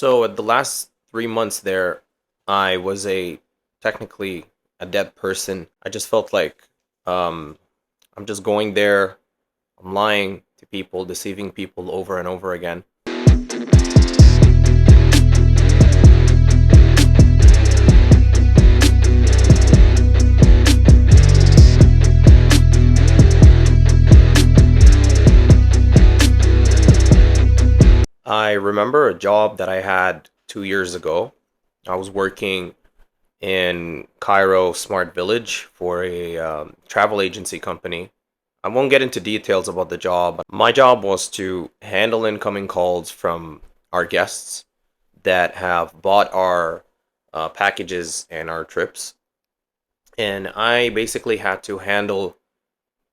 So at the last 3 months there, I was technically a dead person. I just felt like um, I'm just going there, I'm lying to people, deceiving people over and over again. I remember a job that I had 2 years ago. I was working in Cairo Smart Village for a travel agency company. I won't get into details about the job. My job was to handle incoming calls from our guests that have bought our packages and our trips. And I basically had to handle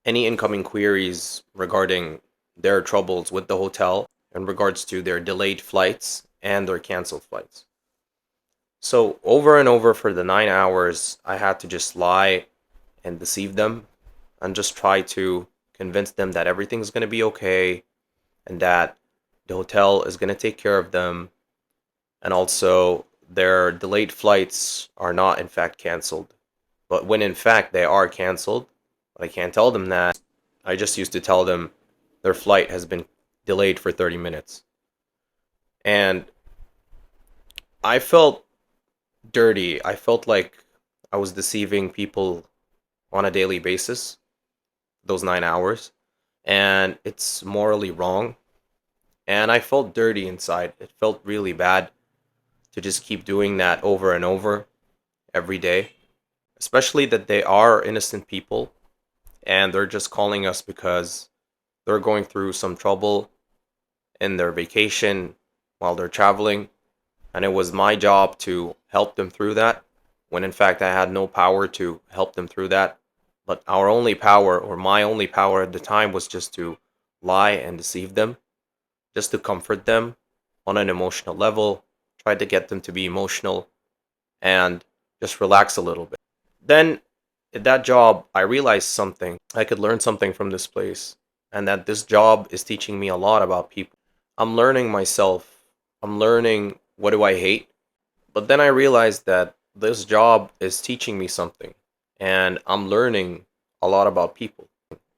any incoming queries regarding their troubles with the hotel in regards to their delayed flights and their canceled flights. So, over and over for the 9 hours, I had to just lie and deceive them and just try to convince them that everything's going to be okay and that the hotel is going to take care of them, and also their delayed flights are not in fact canceled. But when in fact they are canceled, I can't tell them that. I just used to tell them their flight has been delayed for 30 minutes. And I felt dirty. I felt like I was deceiving people on a daily basis, those 9 hours. And it's morally wrong. And I felt dirty inside. It felt really bad to just keep doing that over and over every day. Especially that they are innocent people and they're just calling us because they're going through some trouble in their vacation while they're traveling. And it was my job to help them through that when in fact I had no power to help them through that. But our only power, or my only power at the time, was just to lie and deceive them, just to comfort them on an emotional level, try to get them to be emotional and just relax a little bit. Then at that job, I realized something. I could learn something from this place, and that this job is teaching me a lot about people. I'm learning myself. I'm learning what do I hate. But then I realized that this job is teaching me something, and I'm learning a lot about people.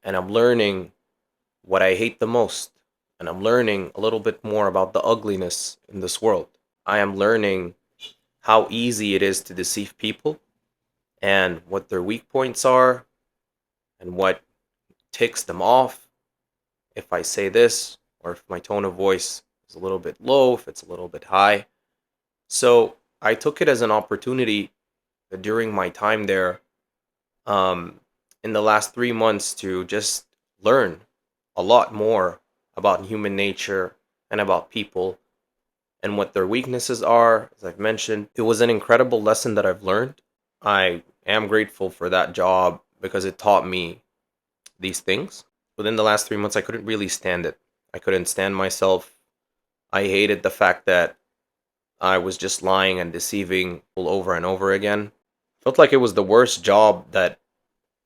And I'm learning what I hate the most, and I'm learning a little bit more about the ugliness in this world. I am learning how easy it is to deceive people and what their weak points are and what ticks them off if I say this or if my tone of voice is a little bit low, if it's a little bit high. So I took it as an opportunity during my time there, um, in the last 3 months, to just learn a lot more about human nature and about people and what their weaknesses are. As I've mentioned, it was an incredible lesson that I've learned. I am grateful for that job because it taught me these things. Within the last 3 months, I couldn't really stand it. I couldn't stand myself. I hated the fact that I was just lying and deceiving people over and over again. Felt like it was the worst job that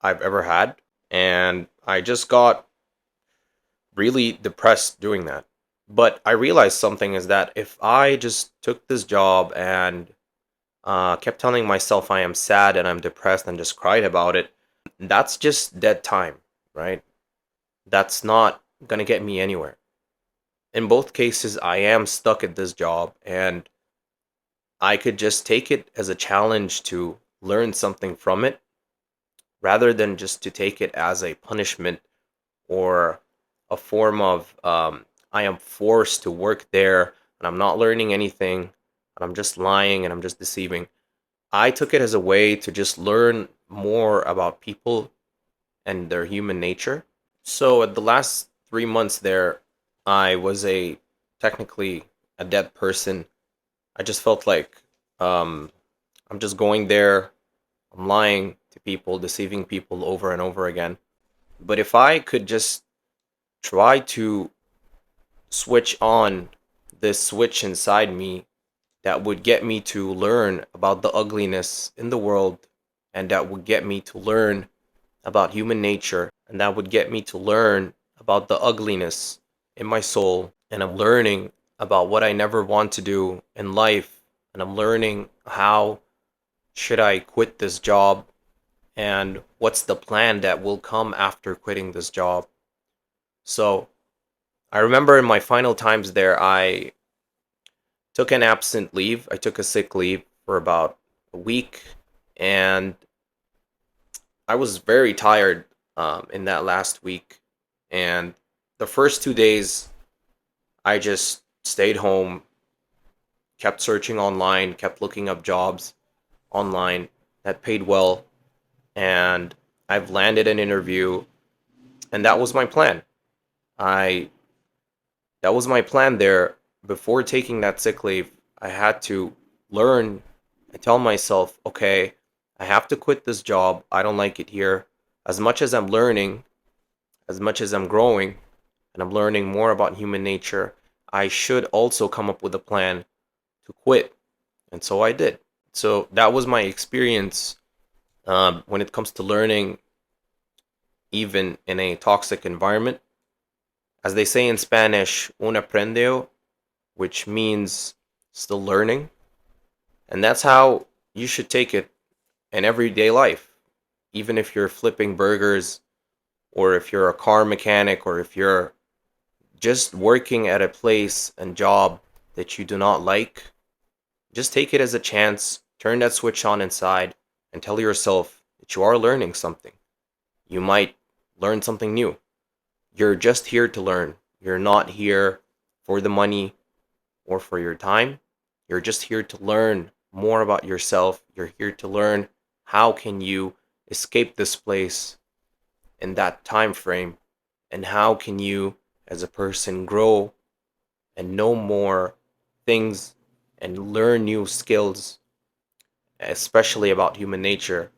I've ever had. And I just got really depressed doing that. But I realized something is that if I just took this job and kept telling myself I am sad and I'm depressed and just cried about it, that's just dead time, right? That's not gonna get me anywhere. In both cases, I am stuck at this job, and I could just take it as a challenge to learn something from it rather than just to take it as a punishment or a form of I am forced to work there and I'm not learning anything and I'm just lying and I'm just deceiving. I took it as a way to just learn more about people and their human nature. So at the last 3 months there, I was technically a dead person. I just felt like um, I'm just going there, I'm lying to people, deceiving people over and over again. But if I could just try to switch on this switch inside me that would get me to learn about the ugliness in the world, and that would get me to learn about human nature, and that would get me to learn about the ugliness in my soul, and I'm learning about what I never want to do in life, and I'm learning how should I quit this job and what's the plan that will come after quitting this job. So, I remember in my final times there, I took an absent leave. I took a sick leave for about a week, and I was very tired in that last week. And the first 2 days, I just stayed home, kept searching online, kept looking up jobs online that paid well, and I've landed an interview, and that was my plan. I that was my plan there. Before taking that sick leave, I had to learn and tell myself, okay, I have to quit this job. I don't like it here. As much as I'm learning, as much as I'm growing, and I'm learning more about human nature, I should also come up with a plan to quit. And so I did. So that was my experience when it comes to learning, even in a toxic environment. As they say in Spanish, un aprendeo, which means still learning. And that's how you should take it in everyday life. Even if you're flipping burgers, or if you're a car mechanic, or if you're just working at a place and job that you do not like, just take it as a chance, turn that switch on inside, and tell yourself that you are learning something. You might learn something new. You're just here to learn. You're not here for the money or for your time. You're just here to learn more about yourself. You're here to learn how can you escape this place in that time frame, and how can you as a person grow and know more things and learn new skills, especially about human nature.